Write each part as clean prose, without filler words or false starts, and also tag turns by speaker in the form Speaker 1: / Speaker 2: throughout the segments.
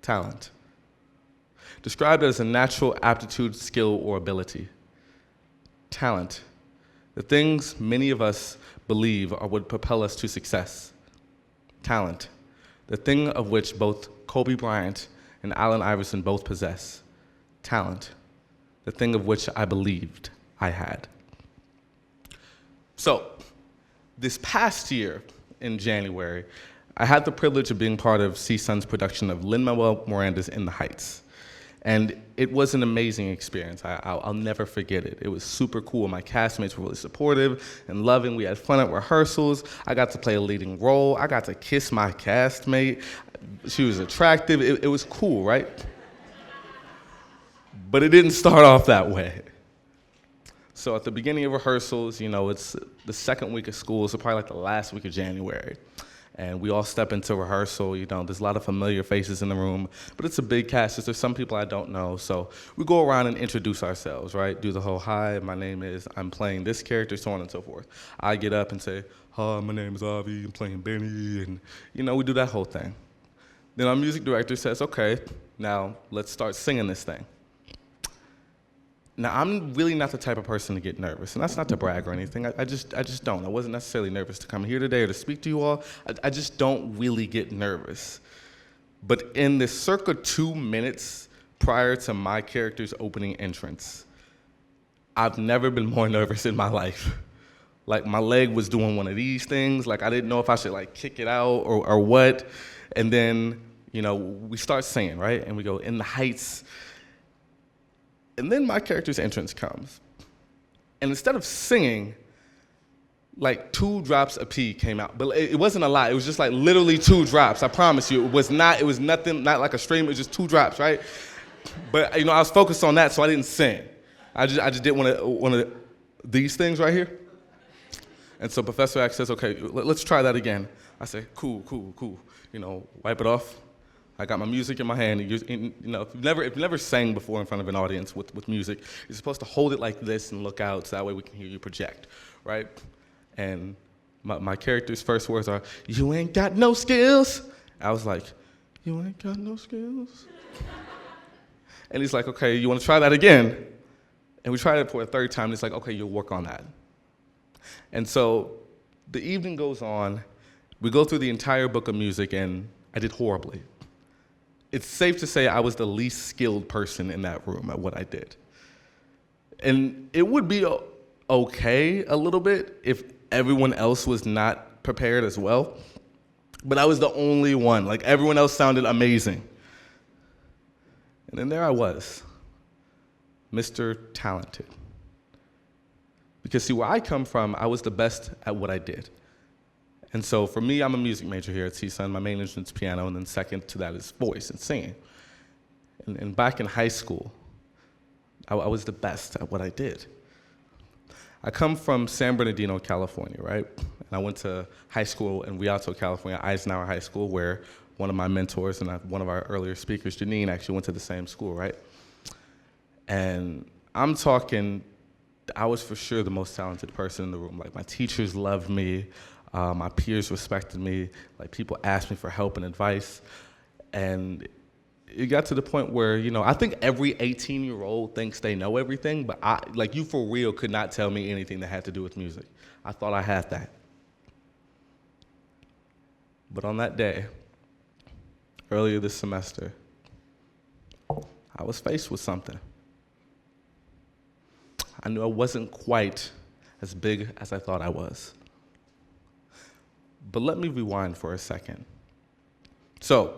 Speaker 1: Talent. Described as a natural aptitude, skill, or ability. Talent. The things many of us believe are what propel us to success. Talent. The thing of which both Kobe Bryant and Allen Iverson both possess. Talent. The thing of which I believed I had. So, this past year in January, I had the privilege of being part of CSUN's production of Lin-Manuel Miranda's In the Heights. And it was an amazing experience. I'll never forget it. It was super cool. My castmates were really supportive and loving. We had fun at rehearsals. I got to play a leading role. I got to kiss my castmate. She was attractive. It was cool, right? But it didn't start off that way. So at the beginning of rehearsals, it's the second week of school, so probably like the last week of January. And we all step into rehearsal, there's a lot of familiar faces in the room, but it's a big cast, so there's some people I don't know. So we go around and introduce ourselves, right? Do the whole, hi, my name is, I'm playing this character, so on and so forth. I get up and say, hi, my name is Avi, I'm playing Benny, and we do that whole thing. Then our music director says, okay, now let's start singing this thing. Now, I'm really not the type of person to get nervous, and that's not to brag or anything. I just don't. I wasn't necessarily nervous to come here today or to speak to you all. I just don't really get nervous. But in the circa 2 minutes prior to my character's opening entrance, I've never been more nervous in my life. Like, my leg was doing one of these things. Like, I didn't know if I should, kick it out or what. And then, we start singing, right? And we go, In the Heights. And then my character's entrance comes. And instead of singing, 2 drops of pee came out. But it wasn't a lot. It was just literally 2 drops. I promise you. It was nothing, not like a stream. It was just 2 drops, right? But, I was focused on that, so I didn't sing. I just did one of these things right here. And so Professor X says, okay, let's try that again. I say, cool. Wipe it off. I got my music in my hand. And if you've never sang before in front of an audience with music, you're supposed to hold it like this and look out so that way we can hear you project, right? And my character's first words are, you ain't got no skills. I was like, you ain't got no skills? And he's like, okay, you want to try that again? And we tried it for a 3rd time, and he's like, okay, you'll work on that. And so the evening goes on. We go through the entire book of music, and I did horribly. It's safe to say I was the least skilled person in that room at what I did. And it would be okay a little bit if everyone else was not prepared as well. But I was the only one. Everyone else sounded amazing. And then there I was, Mr. Talented. Because see, where I come from, I was the best at what I did. And so for me, I'm a music major here at CSUN. My main instrument is piano, and then second to that is voice and singing. And back in high school, I was the best at what I did. I come from San Bernardino, California, right? And I went to high school in Rialto, California, Eisenhower High School, where one of my mentors and one of our earlier speakers, Janine, actually went to the same school, right? And I'm talking, I was for sure the most talented person in the room. My teachers loved me. My peers respected me. People asked me for help and advice. And it got to the point where, I think every 18-year-old thinks they know everything, but you for real could not tell me anything that had to do with music. I thought I had that. But on that day, earlier this semester, I was faced with something. I knew I wasn't quite as big as I thought I was. But let me rewind for a second. So,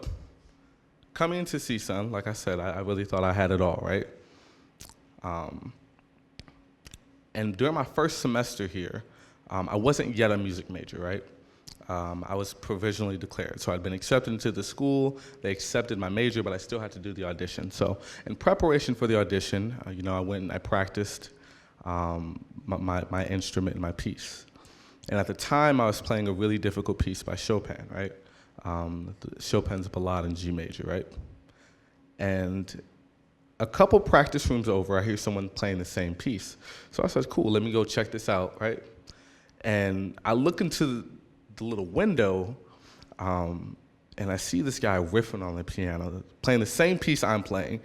Speaker 1: coming into CSUN, like I said, I really thought I had it all, right? And during my first semester here, I wasn't yet a music major, right? I was provisionally declared. So I'd been accepted into the school. They accepted my major, but I still had to do the audition. So in preparation for the audition, I went and I practiced my instrument and my piece. And at the time, I was playing a really difficult piece by Chopin, right? Chopin's Ballade in G major, right? And a couple practice rooms over, I hear someone playing the same piece. So I said, cool, let me go check this out, right? And I look into the little window, and and I see this guy riffing on the piano, playing the same piece I'm playing,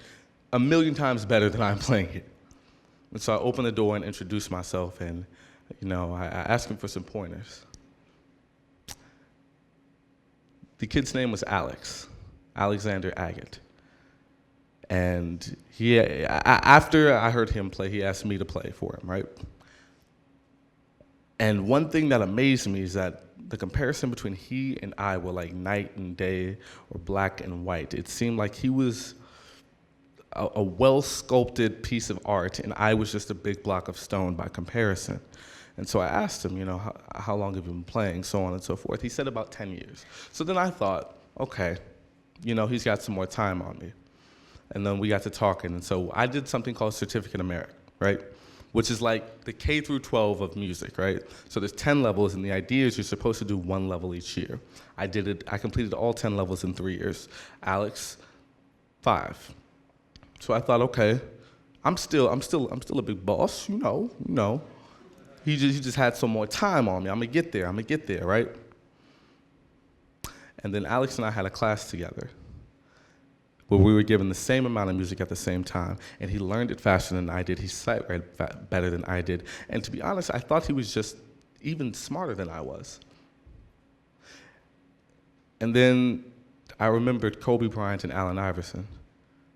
Speaker 1: a million times better than I'm playing it. And so I open the door and introduce myself, and I ask him for some pointers. The kid's name was Alexander Agate. And after I heard him play, he asked me to play for him, right? And one thing that amazed me is that the comparison between he and I were like night and day or black and white. It seemed like he was a well-sculpted piece of art, and I was just a big block of stone by comparison. And so I asked him, how long have you been playing, so on and so forth. He said about 10 years. So then I thought, okay, he's got some more time on me. And then we got to talking, and so I did something called Certificate of Merit, right? Which is like the K through 12 of music, right? So there's 10 levels, and the idea is you're supposed to do one level each year. I completed all 10 levels in 3 years. Alex, 5. So I thought, okay, I'm still a big boss, He just had some more time on me. I'm gonna get there, right? And then Alex and I had a class together where we were given the same amount of music at the same time, and he learned it faster than I did. He sight read better than I did. And to be honest, I thought he was just even smarter than I was. And then I remembered Kobe Bryant and Allen Iverson.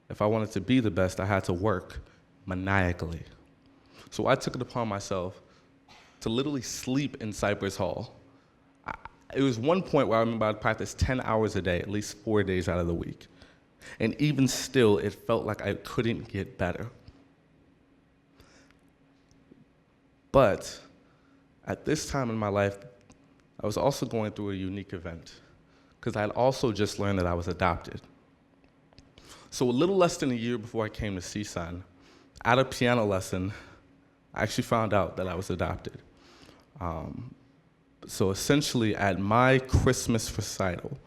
Speaker 1: If I wanted to be the best, I had to work maniacally. So I took it upon myself to literally sleep in Cypress Hall. It was one point where I remember I'd practice 10 hours a day, at least 4 days out of the week. And even still, it felt like I couldn't get better. But at this time in my life, I was also going through a unique event, because I had also just learned that I was adopted. So a little less than a year before I came to CSUN, at a piano lesson, I actually found out that I was adopted. So essentially, at my Christmas recital,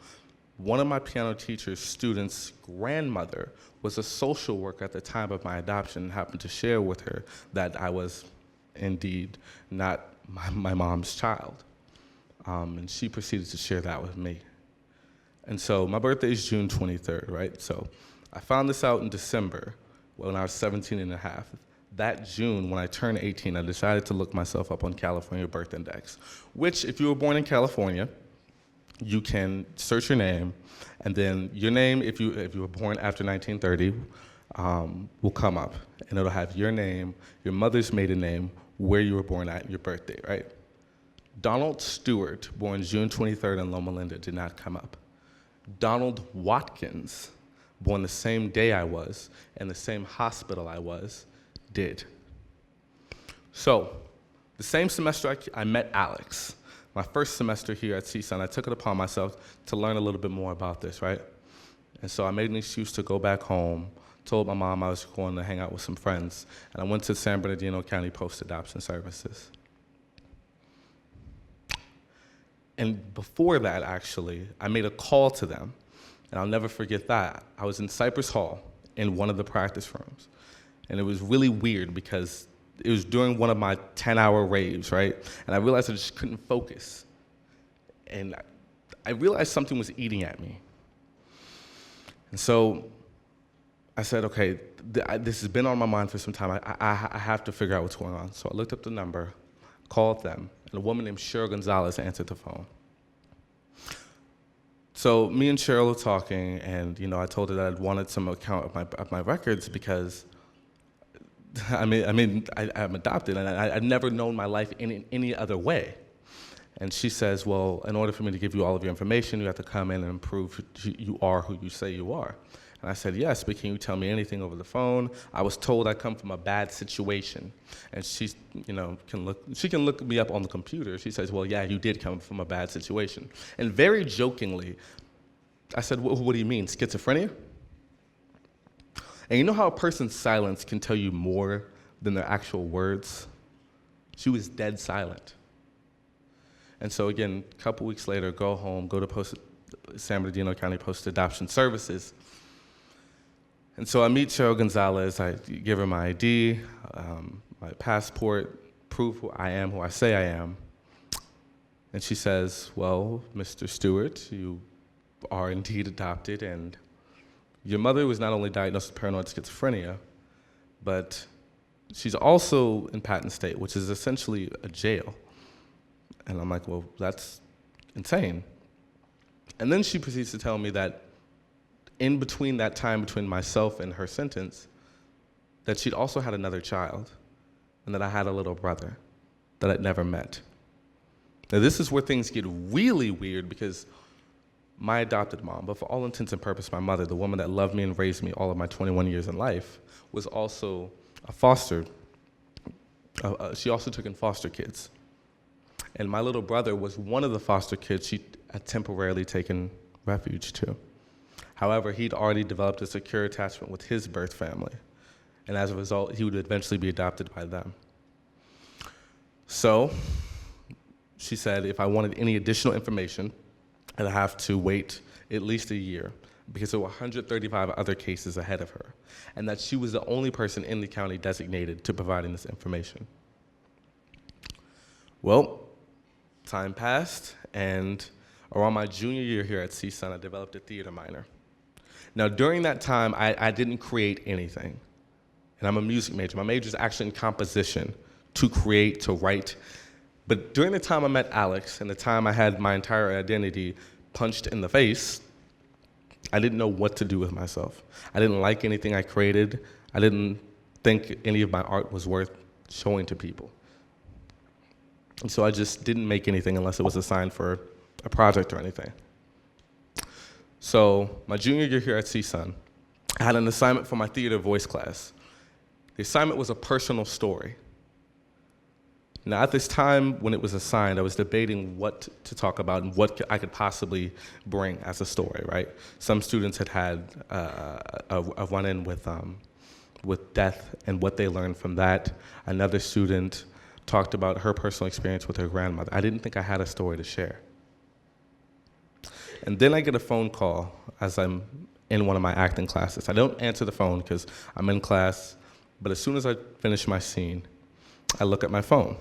Speaker 1: one of my piano teacher's students' grandmother was a social worker at the time of my adoption and happened to share with her that I was indeed not my mom's child. And she proceeded to share that with me. And so my birthday is June 23rd, right? So I found this out in December when I was 17 and a half. That June, when I turned 18, I decided to look myself up on California Birth Index, which, if you were born in California, you can search your name, and then your name, if you were born after 1930, will come up, and it'll have your name, your mother's maiden name, where you were born at, your birthday, right? Donald Stewart, born June 23rd in Loma Linda, did not come up. Donald Watkins, born the same day I was, in the same hospital I was, did. So, the same semester I met Alex. My first semester here at CSUN, I took it upon myself to learn a little bit more about this, right? And so I made an excuse to go back home, told my mom I was going to hang out with some friends, and I went to San Bernardino County Post-Adoption Services. And before that, actually, I made a call to them, and I'll never forget that. I was in Cypress Hall in one of the practice rooms, and it was really weird because it was during one of my 10-hour raves, right? And I realized I just couldn't focus. And I realized something was eating at me. And so I said, okay, this has been on my mind for some time. I have to figure out what's going on. So I looked up the number, called them, and a woman named Cheryl Gonzalez answered the phone. So me and Cheryl were talking, and I told her that I'd wanted some account of my records because I'm adopted, and I'd never known my life in any other way. And she says, well, in order for me to give you all of your information, you have to come in and prove you are who you say you are. And I said, yes, but can you tell me anything over the phone? I was told I come from a bad situation. And she can look me up on the computer. She says, well, yeah, you did come from a bad situation. And very jokingly, I said, what do you mean, schizophrenia? And you know how a person's silence can tell you more than their actual words? She was dead silent. And so again, a couple weeks later, go home, go to San Bernardino County Post-Adoption Services. And so I meet Cheryl Gonzalez, I give her my ID, my passport, prove who I am, who I say I am. And she says, well, Mr. Stewart, you are indeed adopted, and your mother was not only diagnosed with paranoid schizophrenia, but she's also in Patton State, which is essentially a jail. And I'm like, well, that's insane. And then she proceeds to tell me that in between that time between myself and her sentence, that she'd also had another child, and that I had a little brother that I'd never met. Now, this is where things get really weird, because my adopted mom, but for all intents and purposes, my mother, the woman that loved me and raised me all of my 21 years in life, was also a foster. She also took in foster kids. And my little brother was one of the foster kids she had temporarily taken refuge to. However, he'd already developed a secure attachment with his birth family. And as a result, he would eventually be adopted by them. So she said if I wanted any additional information, I'd have to wait at least a year, because there were 135 other cases ahead of her, and that she was the only person in the county designated to providing this information. Well, time passed, and around my junior year here at CSUN, I developed a theater minor. Now, during that time, I didn't create anything, and I'm a music major. My major is actually in composition, to create, to write. But during the time I met Alex, and the time I had my entire identity punched in the face, I didn't know what to do with myself. I didn't like anything I created. I didn't think any of my art was worth showing to people. And so I just didn't make anything unless it was assigned for a project or anything. So my junior year here at CSUN, I had an assignment for my theater voice class. The assignment was a personal story. Now, at this time when it was assigned, I was debating what to talk about and what I could possibly bring as a story, right? Some students had a run-in with death and what they learned from that. Another student talked about her personal experience with her grandmother. I didn't think I had a story to share. And then I get a phone call as I'm in one of my acting classes. I don't answer the phone because I'm in class, but as soon as I finish my scene, I look at my phone.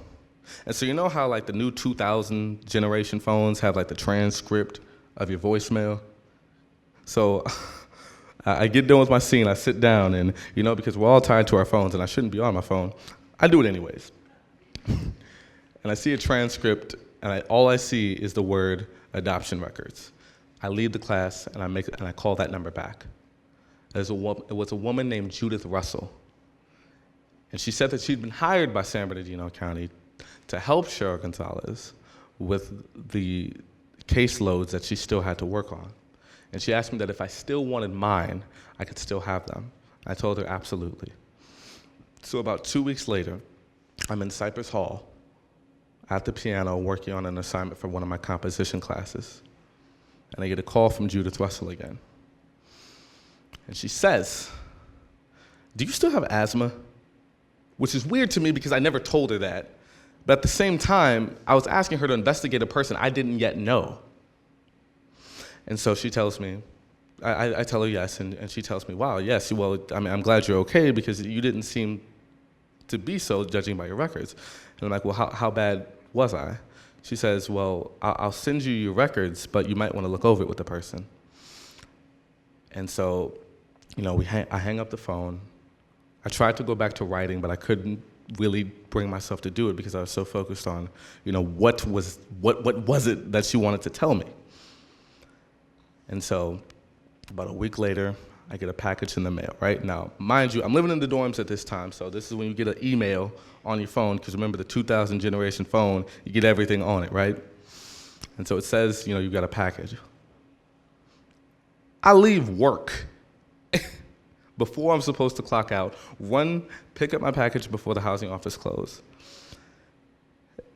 Speaker 1: And so you know how like the new 2000 generation phones have like the transcript of your voicemail? So I get done with my scene, I sit down, and you know, because we're all tied to our phones and I shouldn't be on my phone, I do it anyways. And I see a transcript, and all I see is the word adoption records. I leave the class and I call that number back. It was a woman named Judith Russell. And she said that she'd been hired by San Bernardino County to help Cheryl Gonzalez with the caseloads that she still had to work on. And she asked me that if I still wanted mine, I could still have them. I told her absolutely. So about 2 weeks later, I'm in Cypress Hall at the piano working on an assignment for one of my composition classes. And I get a call from Judith Russell again. And she says, "Do you still have asthma?" Which is weird to me because I never told her that. But at the same time, I was asking her to investigate a person I didn't yet know. And so she tells me, I tell her yes, and she tells me, "Wow, yes, well, I mean, I'm glad you're okay because you didn't seem to be so, judging by your records." And I'm like, "Well, how bad was I?" She says, "Well, I'll send you your records, but you might want to look over it with the person." And so, you know, I hang up the phone. I tried to go back to writing, but I couldn't really bring myself to do it because I was so focused on, you know, what was it that she wanted to tell me. And so about a week later, I get a package in the mail, right? Now, mind you, I'm living in the dorms at this time, so this is when you get an email on your phone, because remember the 2000 generation phone, you get everything on it, right? And so it says, you know, you got a package. I leave work before I'm supposed to clock out, pick up my package before the housing office closed.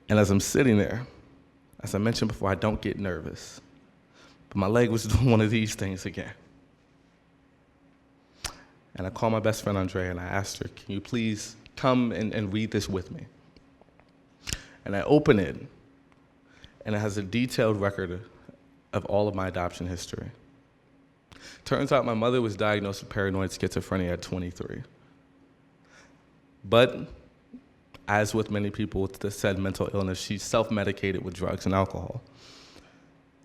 Speaker 1: And as I'm sitting there, as I mentioned before, I don't get nervous. But my leg was doing one of these things again. And I called my best friend, Andrea, and I asked her, "Can you please come and read this with me?" And I open it, and it has a detailed record of all of my adoption history. Turns out my mother was diagnosed with paranoid schizophrenia at 23. But as with many people with the said mental illness, she self-medicated with drugs and alcohol.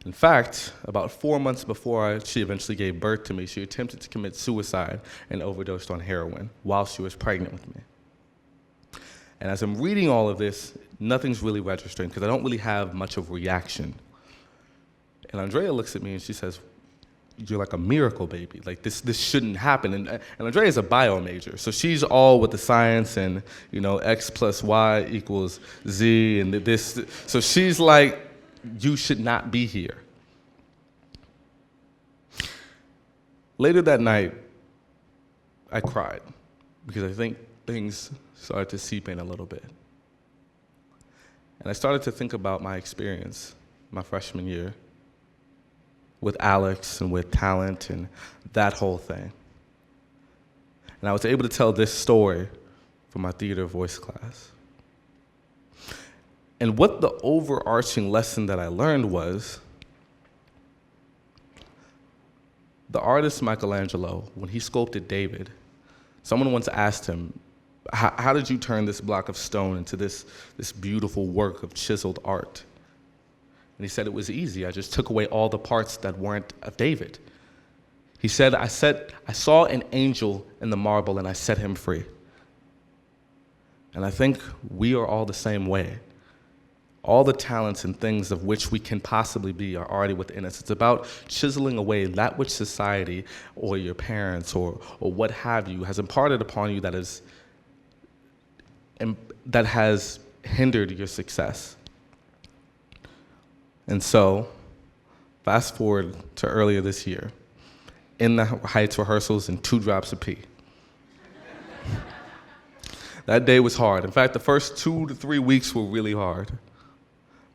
Speaker 1: In fact, about 4 months before she eventually gave birth to me, she attempted to commit suicide and overdosed on heroin while she was pregnant with me. And as I'm reading all of this, nothing's really registering because I don't really have much of a reaction. And Andrea looks at me and she says, "You're like a miracle baby. Like this shouldn't happen." And Andrea is a bio major, so she's all with the science and X plus Y equals Z and this. So she's like, "You should not be here." Later that night, I cried because I think things started to seep in a little bit. And I started to think about my experience my freshman year with Alex and with talent and that whole thing. And I was able to tell this story for my theater voice class. And what the overarching lesson that I learned was, the artist Michelangelo, when he sculpted David, someone once asked him, how did you turn this block of stone into this beautiful work of chiseled art? And he said, it was easy. I just took away all the parts that weren't of David. He said, I saw an angel in the marble and I set him free. And I think we are all the same way. All the talents and things of which we can possibly be are already within us. It's about chiseling away that which society or your parents or what have you has imparted upon you that has hindered your success. And so, fast forward to earlier this year, in the Heights rehearsals in 2 drops of pee. That day was hard. In fact, the first 2 to 3 weeks were really hard.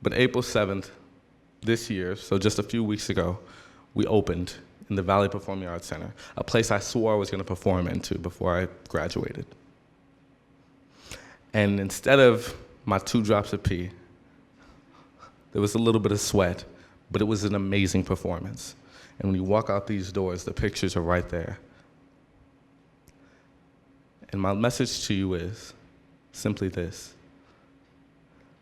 Speaker 1: But April 7th this year, so just a few weeks ago, we opened in the Valley Performing Arts Center, a place I swore I was going to perform into before I graduated. And instead of my 2 drops of pee, there was a little bit of sweat, but it was an amazing performance. And when you walk out these doors, the pictures are right there. And my message to you is simply this,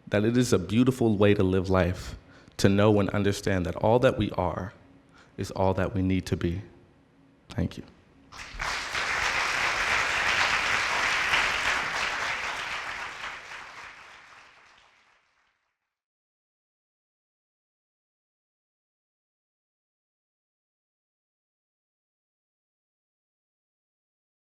Speaker 1: that it is a beautiful way to live life, to know and understand that all that we are is all that we need to be. Thank you.